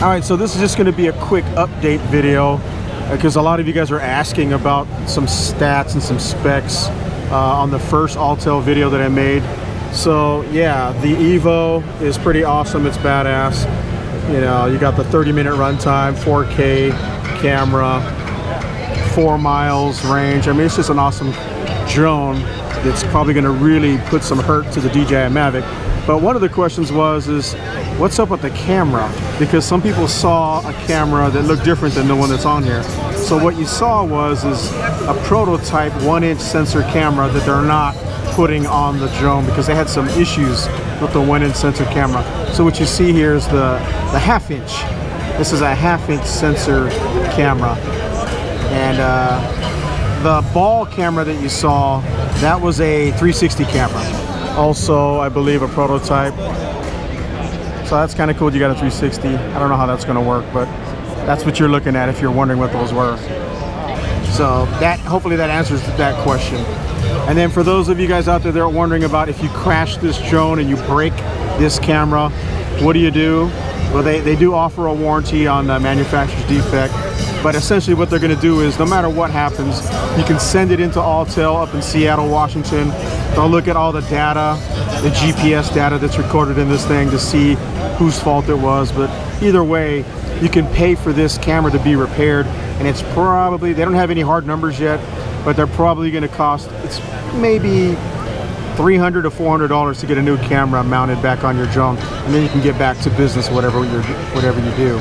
All right, so this is just going to be a quick update video because a lot of you guys are asking about some stats and some specs on the first Autel video that I made. So yeah, the EVO is pretty awesome. It's badass. You know, you got the 30-minute runtime, 4K camera, 4 miles range. I mean, it's just an awesome drone that's probably going to really put some hurt to the DJI Mavic. But one of the questions is what's up with the camera? Because some people saw a camera that looked different than the one that's on here. So what you saw is a prototype 1-inch sensor camera that they're not putting on the drone because they had some issues with the 1-inch sensor camera. So what you see here is the half-inch. This is a half-inch sensor camera. And the ball camera that you saw, that was a 360 camera. Also, I believe a prototype. So that's kind of cool. You got a 360. I don't know how that's going to work, but that's what you're looking at if you're wondering what those were. So that, hopefully that answers that question. And then for those of you guys out there that are wondering about if you crash this drone and you break this camera, what do you do? Well, they do offer a warranty on the manufacturer's defect. But essentially what they're going to do is no matter what happens, you can send it into Autel up in Seattle, Washington. They'll look at all the data, the GPS data that's recorded in this thing to see whose fault it was. But either way, you can pay for this camera to be repaired. And it's probably, they don't have any hard numbers yet, but they're probably going to cost, it's maybe $300 to $400 to get a new camera mounted back on your drone. And then you can get back to business, whatever you do.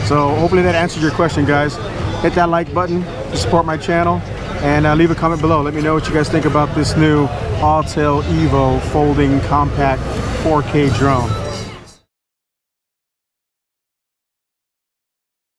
So hopefully that answers your question, guys. Hit that like button to support my channel and leave a comment below. Let me know what you guys think about this new Autel EVO folding compact 4K drone.